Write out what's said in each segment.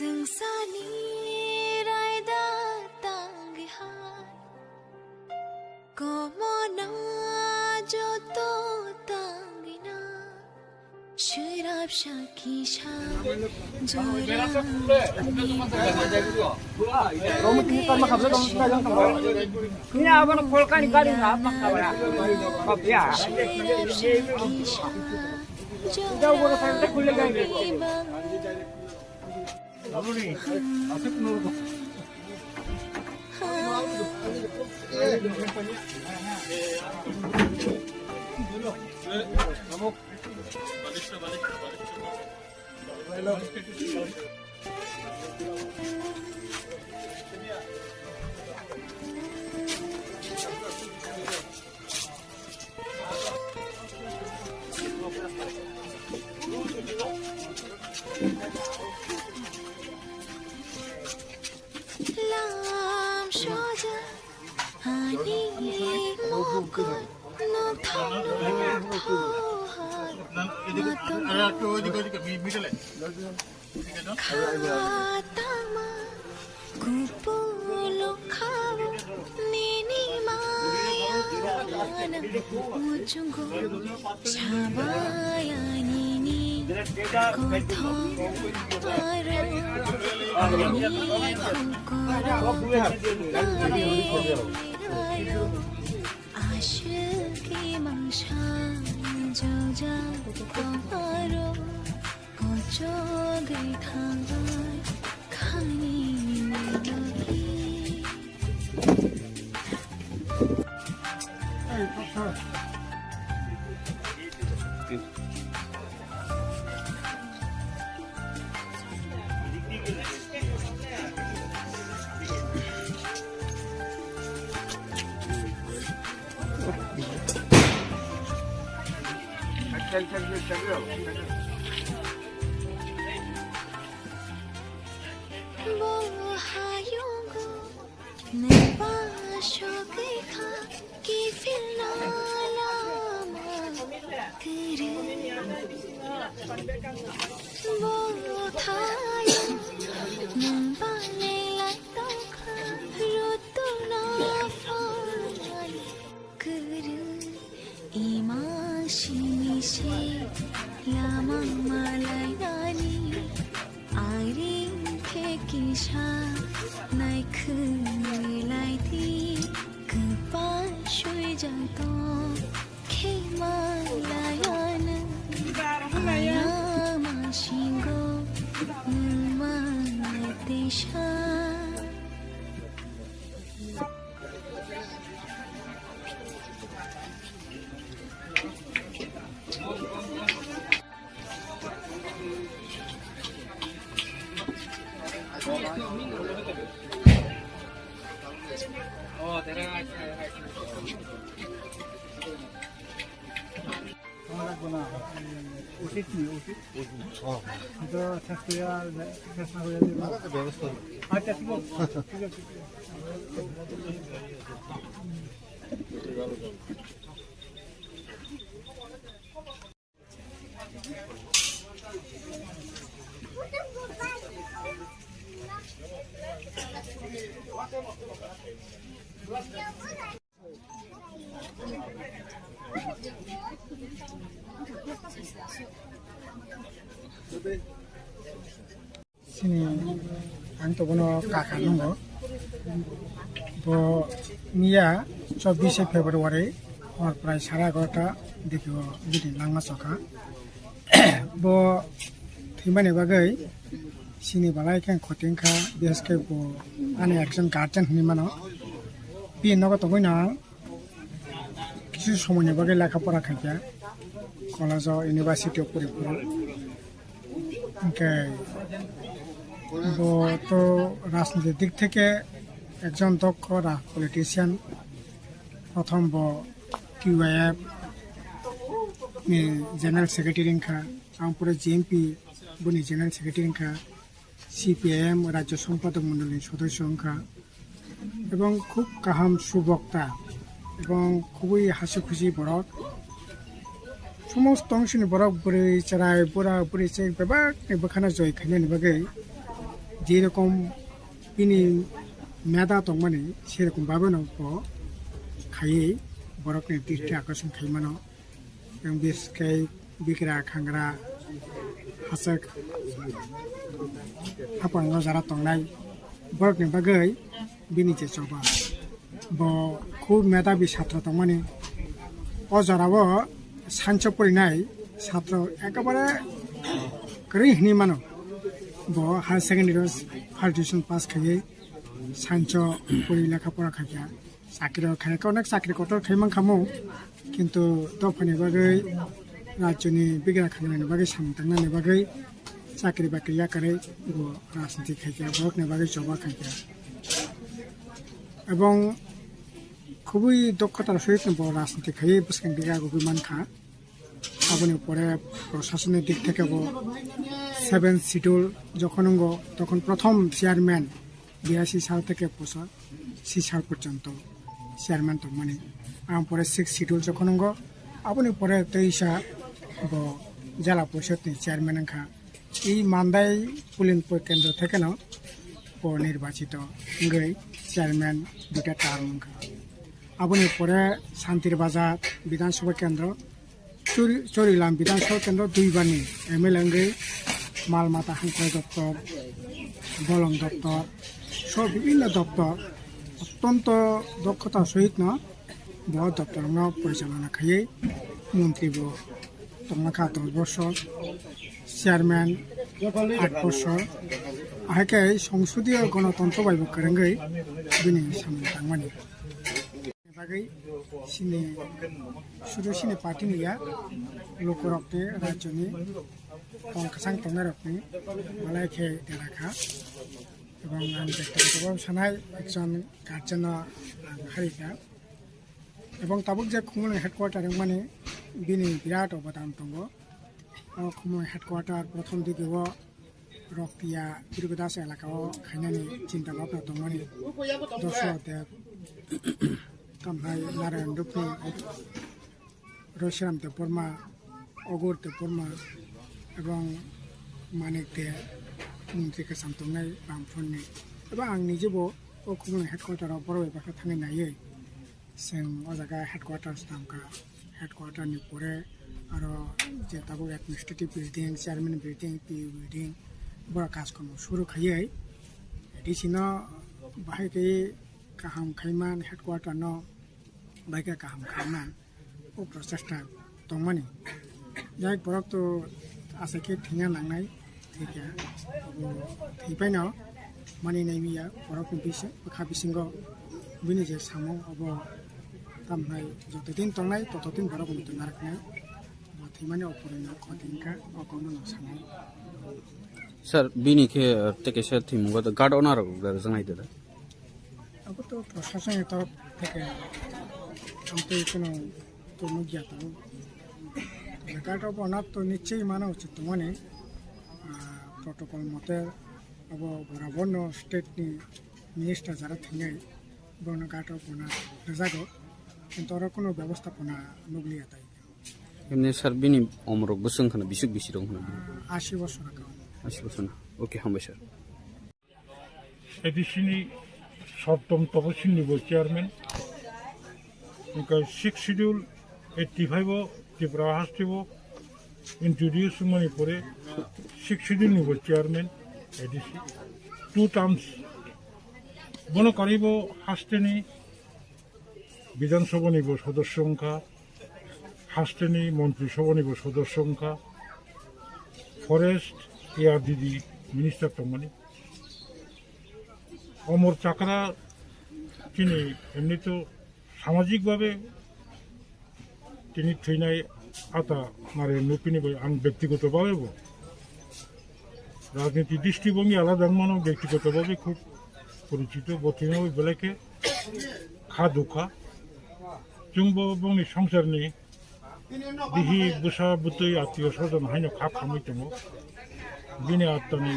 जोंसानि रायदा तांगिहाय कमना जतो तांगिना शराब शाकिशा जोरा Ini apa nak polkan kali apa kabar? Kopya. Jauh boleh sampai kuliah lagi. Lalu ni, asap nurut. lam shoja ani mokon no thalu khatama kupulo khavo nini maya ujungo chabaya nini kothom paro आशिकी मंशा जो जा तुम्हारो कोचो गई थांगार खानी में लगी वो हायोंगो ने बाशो देखा कि फिलहाल करे वो थायो नंबाले लातो खा रुतो ना फाल करे इमाशिनिशे lamang malaynani airing thekisha nai khulai thi kpa shui jato khemalayan aya mashingo nilmanatesha Oh, terang. উচিত নি উচিত তো চেষ্টা করে ব্যবস্থা আচ্ছা ঠিক আছে ঠিক আছে sini ang to bono kakak nunggu bo Mia 24 Februari और प्राय 11:30 देखियो बिदि लांगा सखा bo थिमाने बागै सिनि बालाय कें खटिंखा बेसके bo आने एकजन गार्जियन हिमानो बि नगो तो बयना কিছু সময়नि बागै लेखापড়া खाया कलेजाव इउनिभार्सिटियाव फरायफुरो ओमफ्राय তো রাজনীতির দিক থেকে একজন দক্ষ পলিটিশিয়ান প্রথম কিউআইএফ জেনারেল সেক্রেটারি আমপুরে জিএমপি বনি জেনারেল সেক্রেটারি সিপিআইএম রাজ্য সম্পাদক মন্ডলীর সদস্য এবং খুব কাহাম সুবক্তা এবং খুবই হাসি খুশি বড়ক সমস্ত অংশনি বড়ক বুড়ি চড়াই বুড়া বুড়ি চেক বেবাক বোখানা জয় খাইनायनि बागै যেরকম তিনি মেধা দंमाने সেরকম ভাবে খাইয়ে বরকनि दृष्टि আকর্ষণ खालामो जों बिस्काय बिग्रा खांग्रा हासार हापांग जारा तंनाय बरकनि बागै बिनि जे जबा ब खूब मेधावी छात्र दंमाने अजाराबो सानसे फरायनाय छात्र एकेबारे गृहिणी मानो ब higher secondary first division pass खाइए सानसे फराय लेखा पढ़ा खाइया साख्रि खानायखौ अनेक साख्रिखौथ' खाइमान खामो किन्तु दफानि बागै राज्यनि बिग्रा खांनायनि बागै सामदांनायनि बागै साख्रि बाख्रि याकारै राजनीति खाइया बरकनि बागै जबा खाइया এবং খুবই দক্ষতার সহিত রাজনীতি খাইয়ে বসকান বিঘা অভিমান খা আবনি পরে প্রশাসনের দিক থেকে 7 শিডিউল যখন তখন প্রথম চেয়ারম্যান 82 সাল থেকে 85 সাল পর্যন্ত চেয়ারম্যান তো মানে পরে 6 শিডিউল যখন আপনি পরে 23 জেলা পরিষদের চেয়ারম্যান খা এই মান্দাই পুলিং কেন্দ্র থেকে নির্বাচিত চেয়ারম্যান দুটা টার্ম খা আপনি পরে শান্তির বাজার বিধানসভা কেন্দ্র চরিলাম বিধানসভা কেন্দ্র 2 বারনি এমএলএ মালমাতা হাঙ্কর দপ্তর বলং দপ্তর সব বিভিন্ন দপ্তর অত্যন্ত দক্ষতার সহিত বড় দপ্তর পরিচালনা খাইয়ে মন্ত্রী তংমাখা 10 বছর চেয়ারম্যান 8 বছর আহেকে সংসদীয় গণতন্ত্র বাইব করেঙ্গই বিনি সামনে তাংমানি बागै सिनि सुरु सिनि पार्टी निया लोकरकनि राज्यनि पंकसां तंगारकनि मालायखे देराखा এবং আমি ব্যক্তিগতভাবে সানাই একজন গার্জেন হারিকা এবং তাবুক যে খুমুল হেডকোয়ার্টার মানে বিনি বিরাট অবদান দङ খুমুল হেডকোয়ার্টার প্রথম দিকে রক্তিয়া বিরুদাস এলাকাও খাইনানি চিন্তা ভাবনা দंमाने দর্শকদের কামহাই নারায়ণ দুপনি রশিরাম দেব বর্মা অগর দেব বর্মা এবং মানিক দে মন্ত্রীকে সামতংनाय बांफोरनि एबा आं निजेबो खुमुल हेडकोयार्टाराव बर' एबाखौ थांनो नायै जों अजागा हेडकोयार्टार्स दामका हेडकोयार्टारनि परे आरो जे ताबो administrative building chairman building PIU building बर' काजखौ शुरु खायै एदिसिनो बाहायकै गाहाम खायमान हेडकोयार्टार बाइका गाहाम खायमान प्रचेष्टा दंमाने जाय बरक तो आसाखे थिङा लांनाय थैया थैबाय मानिनाय मिया बरकनि बिसे बखा बिसिंगो बिनि जे सामो अब तामनाय जतदिन तंनाय ततदिन बरकनि तो नारकनाय थैमाने अपरिना खदिनका अकौनो सानाय सर बिनि के तेके से थिमुगा तो गार्ड ऑनर जनाय दे अब तो प्रशासनिक तरफ থেকে আমি তো কোনো জ্ঞাত গার্ড অফ অনার তো নিশ্চয়ই মানা উচিত মানে প্রটোকল মতে अब बराबर स्टेटनि मिनिस्टार যারা थैनाय बरनो गार्ड अफ अनार जागो किन्तु आरो कोनो व्यवस्थापना नगलिया ताई एमने सर बिनि अमरक बोसों खाना बिसुक बिसि दं होना 80 বছর आगो 80 বছর ओके हामबाय सर एडिसिनि सप्तम तपसिलनि चेयारमैन उनका 6 शिड्यूल 85 त्रिपुरा हास्टेबो इंट्रोड्यूस मनी परे 6 शिड्यूल नि चेयारमैन एडिसि 2 टार्म्स बनो करिबो हास्टेनि विधानसभा नि सदस्य संख्या हास्टेनि मंत्रिसभा नि सदस्य संख्या फरेस्ट एआरडीडी मिनिस्टार तंमाने अमर चाकरा তিনি এমনি তো সামাজিকভাবে তিনি থৈনায় আতা মারে নুপিনি আং ব্যক্তিগতভাবে রাজনীতি দৃষ্টিভঙ্গি আলাদা মানো ব্যক্তিগতভাবে খুব পরিচিত বথিনাও বেলাকে খা দুখা जोंबो बंनि संसारनि दिहि बुसा बुतै आत्मीय स्वजन हायनो खा खामै दङ बिनि आत्मानि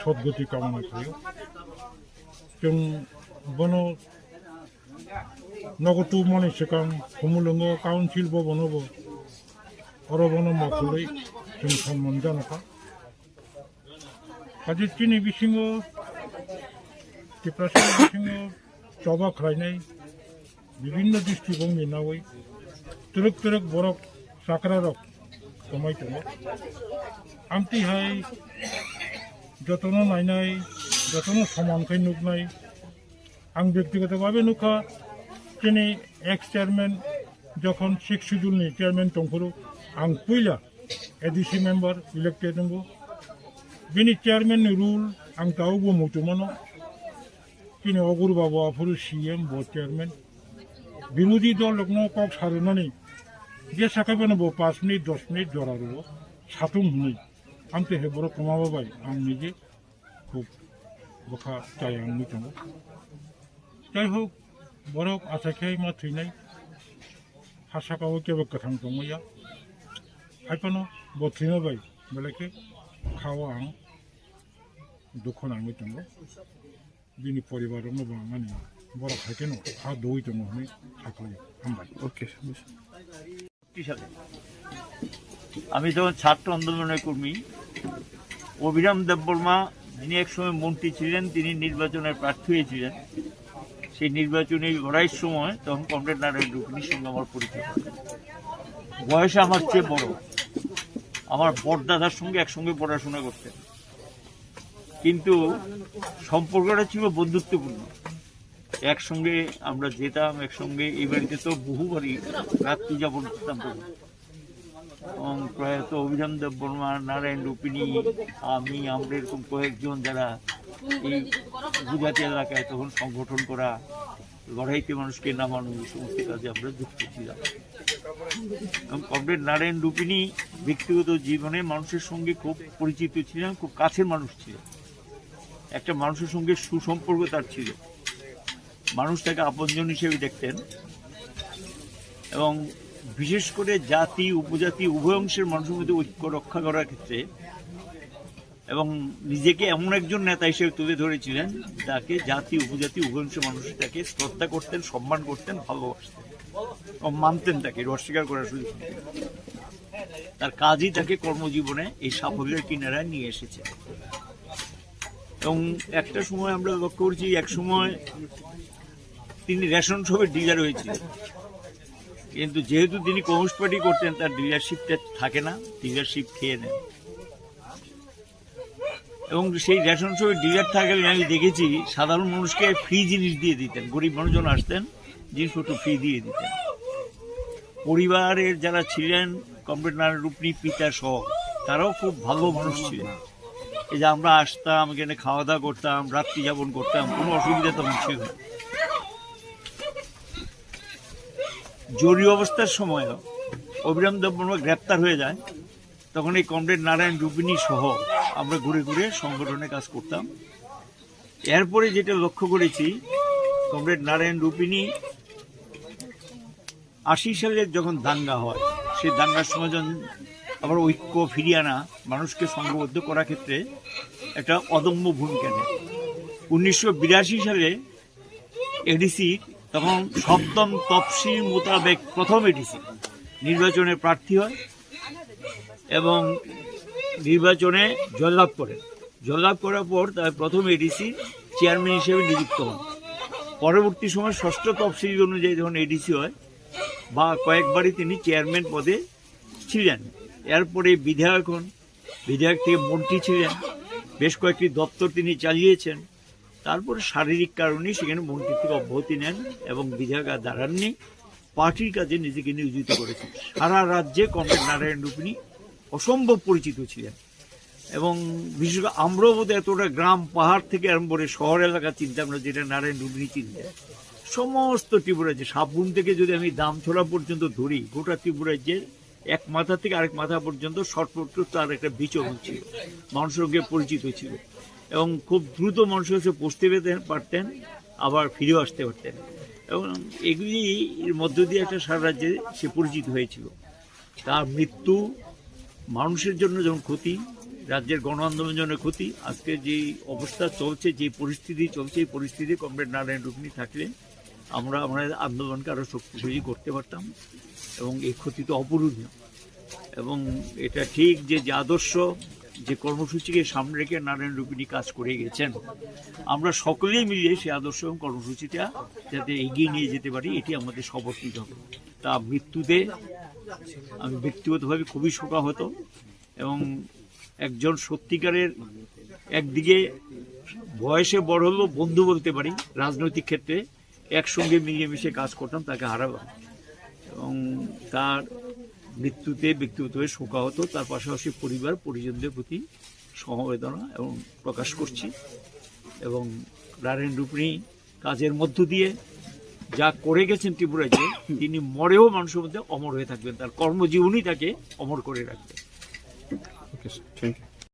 सद्गति कामना खालायो जों बनो नगतु मनि सिगां खुमुलुङो काउन्सिल भवनबो अरबनो माखुलै जों सन्मान जानोखा কাজে চিনি বিসিংহ টিপ্রাসিং বিসিংহ চবা খাইनाय বিভিন্ন দৃষ্টিভঙ্গি নাওই তুরুক বরক সাকরারক কমাই दङ आमतिहाय जतन नायनाय जतन समानखाय नुनाय आं व्यक्तिगतभावे नुखा दिनै एक्स चेयारमेन जखन 6 शिड्यूलनि चेयारमेन दंफोरो आं पहिला एडिसि मेम्बार इलेक्टेड दंगो बिनि चेयारमेननि रुल आं दाउबो मुतुमानो दिनै अगुर बाबु आफुर सीएम बो चेयारमेन विरोधी दल लोकनो कक सारनानै जे साखायबानो 5 मिनिट 10 मिनिट जरारो साथुम हुनै आंते हे बर कमाबाय आं निजे खूब बखा जाय आं मिथां जाय होक बरक आसाखाय मा थैनाय हासाकाव केबो कथां दंमैया हायपानो बथैनाबाय बेलेके खावा आं दुख नाङै दङ बिनि परिबारनो बाङानि बरक हायकेनो हा दई दङ होनै साखायो हामबाय ओके সালে আমি তখন ছাত্র আন্দোলনের কর্মী অভিরাম দেববর্মা যিনি একসময় মন্ত্রী ছিলেন তিনি নির্বাচনের প্রার্থী হয়েছিলেন সেই নির্বাচনী লড়াইয়ের সময় তখন কমরেড নারায়ণ রুপিনীর সঙ্গে আমার পরিচয় বয়সে আমার চেয়ে বড় আমার বড়দাদার সঙ্গে একসঙ্গে পড়াশোনা করতেন কিন্তু সম্পর্কটা ছিল বন্ধুত্বপূর্ণ একসঙ্গে আমরা যেতাম একসঙ্গে এই বাড়িতে তো বহুবারই রাত্রি যাপন করতাম এবং প্রয়াত অভিরাম দেববর্মা নারায়ণ রুপিনী আমি আমরা এরকম কয়েকজন যারা এই গুজরাটি এলাকায় তখন সংগঠন করা লড়াইতে মানুষকে নামানো এই সমস্ত কাজে আমরা যুক্ত ছিলাম এবং কমরেড নারায়ণ রুপিনী ব্যক্তিগত জীবনে মানুষের সঙ্গে খুব পরিচিত ছিলেন খুব কাছের মানুষ ছিলেন একটা মানুষের সঙ্গে সুসম্পর্ক তার ছিল মানুষ তাকে আপনজন হিসেবে দেখতেন এবং বিশেষ করে জাতি উপজাতি উভয় অংশের মানুষের মধ্যে ঐক্য রক্ষা করার ক্ষেত্রে এবং নিজেকে এমন একজন নেতা হিসেবে তুলে ধরেছিলেন যাকে জাতি উপজাতি উভয় অংশের মানুষ তাকে শ্রদ্ধা করতেন সম্মান করতেন ভালোবাসতেন এবং মানতেন তাকে অস্বীকার করার সুযোগ তার কাজই তাকে কর্মজীবনে এই সাফল্যের কিনারায় নিয়ে এসেছে এবং একটা সময় আমরা লক্ষ্য করছি এক সময় তিনি রেশন শপের ডিলার হয়েছিলেন কিন্তু যেহেতু তিনি কমিউনিস্ট পার্টি করতেন তার ডিলারশিপটা থাকে না ডিলারশিপ খেয়ে নেন এবং সেই রেশন শপের ডিলার থাকলে আমি দেখেছি সাধারণ মানুষকে ফ্রি জিনিস দিয়ে দিতেন গরিব মানুষজন আসতেন জিনিসপত্র ফ্রি দিয়ে দিতেন পরিবারের যারা ছিলেন কমরেড নারায়ণ রুপিনী পিতা সহ তারাও খুব ভালো মানুষ ছিলেন এই যে আমরা আসতাম এখানে খাওয়া দাওয়া করতাম রাত্রি যাপন করতাম কোনো অসুবিধা তখন ছিল না জরুরি অবস্থার সময় অভিরাম দেববর্মা গ্রেপ্তার হয়ে যায় তখন এই কমরেড নারায়ণ রুপিনী সহ আমরা ঘুরে ঘুরে সংগঠনে কাজ করতাম এরপরে যেটা লক্ষ্য করেছি কমরেড নারায়ণ রুপিনী 80 সালে যখন দাঙ্গা হয় সেই দাঙ্গার সময় যখন আবার ঐক্য ফিরিয়ে আনা মানুষকে সংঘবদ্ধ করার ক্ষেত্রে একটা অদম্য ভূমিকা নেয় 1982 সালে এডিসি তখন সপ্তম তফসিল মোতাবেক প্রথম এডিসি নির্বাচনে প্রার্থী হয় এবং নির্বাচনে জয়লাভ করে জয়লাভ করার পর তার প্রথম এডিসি চেয়ারম্যান হিসেবে নিযুক্ত হন পরবর্তী সময় ষষ্ঠ তফসিল অনুযায়ী যখন এডিসি হয় বা কয়েকবারই তিনি চেয়ারম্যান পদে ছিলেন এরপরে বিধায়ক হন বিধায়ক থেকে মন্ত্রী ছিলেন বেশ কয়েকটি দপ্তর তিনি চালিয়েছেন তারপরে শারীরিক কারণে সেখানে মন্ত্রী থেকে অব্যাহতি নেন এবং বিধায়ক আর দাঁড়াননি পার্টির কাজে নিজেকে নিয়োজিত করেছেন সারা রাজ্যে কমরেড নারায়ণ রুপিনী অসম্ভব পরিচিত ছিলেন এবং বিশেষ করে আমরাও বোধহয় এতটা গ্রাম পাহাড় থেকে আরম্ভ করে শহর এলাকা চিন্তা আমরা যেটা নারায়ণ রুপিনী চিনতেন সমস্ত ত্রিপুরা যে সাবরুম থেকে যদি আমি দামছড়া পর্যন্ত ধরি গোটা ত্রিপুরা যে এক মাথা থেকে আরেক মাথা পর্যন্ত সর্বত্র তার একটা বিচরণ ছিল মানুষের সঙ্গে পরিচিত ছিল এবং খুব দ্রুত মানুষের কাছে পৌঁছতে পারতেন আবার ফিরেও আসতে পারতেন এবং এগুলি এর মধ্য দিয়ে একটা সারা রাজ্যে সে পরিচিত হয়েছিল তার মৃত্যু মানুষের জন্য যেমন ক্ষতি রাজ্যের গণ আন্দোলনের জন্য ক্ষতি আজকে যে অবস্থা চলছে যে পরিস্থিতি চলছে এই পরিস্থিতি কমরেড নারায়ণ রুপিনী থাকলে আমরা আমাদের আন্দোলনকে আরও শক্তিশালী করতে পারতাম এবং এই ক্ষতি তো অপূরণীয় এবং এটা ঠিক যে আদর্শ যে কর্মসূচিকে সামনে রেখে নারায়ণ রূপিণী কাজ করে গেছেন, আমরা সকলেই মিলে সেই আদর্শ এবং কর্মসূচিটা যাতে এগিয়ে নিয়ে যেতে পারি, এটি আমাদের শপথ নিতে হবে। তা মৃত্যুতে আমি ব্যক্তিগতভাবে খুবই শোকাহত এবং একজন সত্যিকারের একদিকে বয়সে বড় হলেও বন্ধু বলতে পারি, রাজনৈতিক ক্ষেত্রে একসঙ্গে মিলেমিশে কাজ করতাম, তাকে হারালাম এবং তার মৃত্যুতে ব্যক্তিগতভাবে শোকাহত। তার পাশাপাশি পরিবার পরিজনদের প্রতি সমবেদনা এবং প্রকাশ করছি এবং নারায়ণ রূপিণী কাজের মধ্য দিয়ে যা করে গেছেন ত্রিপুরাতে, তিনি মরেও মানুষের মধ্যে অমর হয়ে থাকবেন, তার কর্মজীবনই তাকে অমর করে রাখবে। Okay sir, thank you.